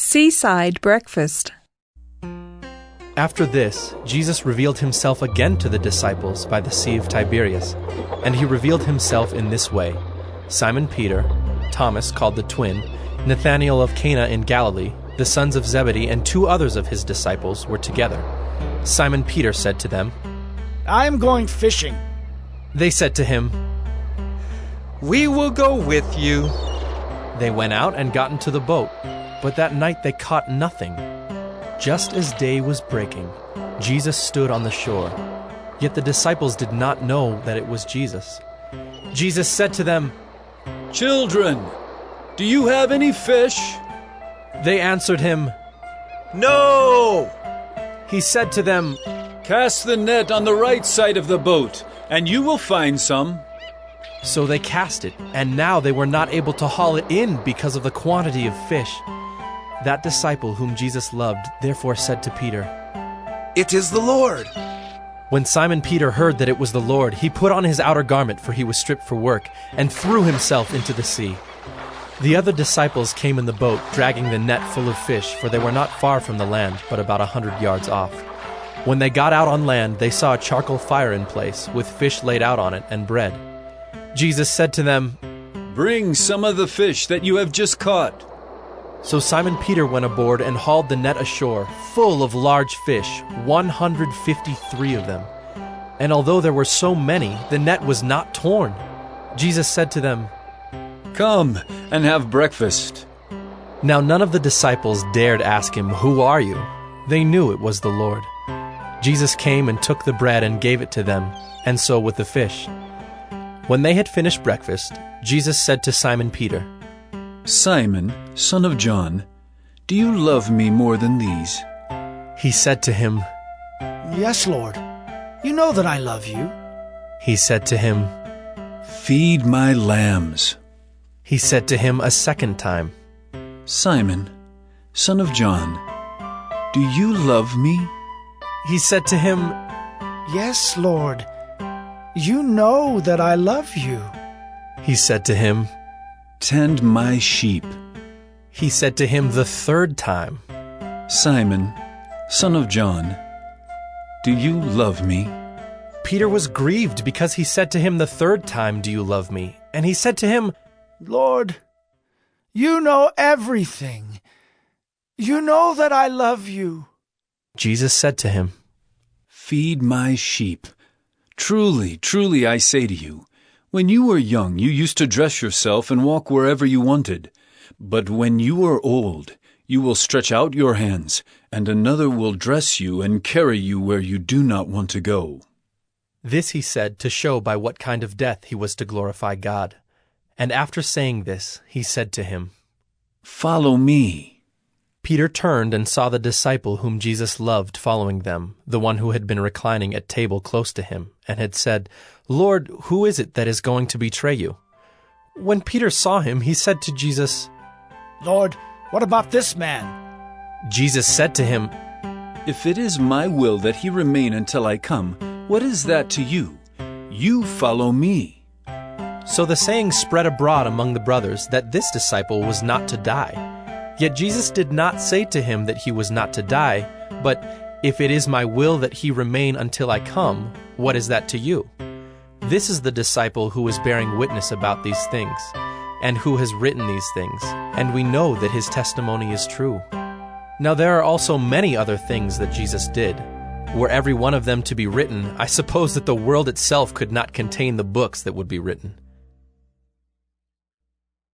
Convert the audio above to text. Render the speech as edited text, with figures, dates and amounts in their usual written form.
Seaside breakfast. After this, Jesus revealed himself again to the disciples by the Sea of Tiberias, and he revealed himself in this way. Simon Peter, Thomas called the twin, Nathanael of Cana in Galilee, the sons of Zebedee, and two others of his disciples were together. Simon Peter said to them, "I am going fishing." They said to him, "We will go with you." They went out and got into the boat, but that night they caught nothing. Just as day was breaking, Jesus stood on the shore. Yet the disciples did not know that it was Jesus. Jesus said to them, "Children, do you have any fish?" They answered him, "No!" He said to them, "Cast the net on the right side of the boat, and you will find some." So they cast it, and now they were not able to haul it in because of the quantity of fish. That disciple whom Jesus loved therefore said to Peter, "It is the Lord." When Simon Peter heard that it was the Lord, he put on his outer garment, for he was stripped for work, and threw himself into the sea. The other disciples came in the boat, dragging the net full of fish, for they were not far from the land, but about 100 yards off. When they got out on land, they saw a charcoal fire in place, with fish laid out on it and bread. Jesus said to them, "Bring some of the fish that you have just caught." So Simon Peter went aboard and hauled the net ashore, full of large fish, 153 of them. And although there were so many, the net was not torn. Jesus said to them, "Come and have breakfast." Now none of the disciples dared ask him, "Who are you?" They knew it was the Lord. Jesus came and took the bread and gave it to them, and so with the fish. When they had finished breakfast, Jesus said to Simon Peter, "Simon, son of John, do you love me more than these?" He said to him, "Yes, Lord. You know that I love you." He said to him, "Feed my lambs." He said to him a second time, "Simon, son of John, do you love me?" He said to him, "Yes, Lord. You know that I love you." He said to him, "Tend my sheep." He said to him the third time, "Simon, son of John, do you love me?" Peter was grieved because he said to him the third time, "Do you love me?" And he said to him, "Lord, you know everything. You know that I love you." Jesus said to him, "Feed my sheep. Truly, truly, I say to you, when you were young, you used to dress yourself and walk wherever you wanted. But when you are old, you will stretch out your hands, and another will dress you and carry you where you do not want to go." This he said to show by what kind of death he was to glorify God. And after saying this, he said to him, "Follow me." Peter turned and saw the disciple whom Jesus loved following them, the one who had been reclining at table close to him, and had said, "Lord, who is it that is going to betray you?" When Peter saw him, he said to Jesus, "Lord, what about this man?" Jesus said to him, "If it is my will that he remain until I come, what is that to you? You follow me." So the saying spread abroad among the brothers that this disciple was not to die. Yet Jesus did not say to him that he was not to die, but, "If it is my will that he remain until I come, what is that to you?" This is the disciple who is bearing witness about these things, and who has written these things, and we know that his testimony is true. Now there are also many other things that Jesus did. Were every one of them to be written, I suppose that the world itself could not contain the books that would be written.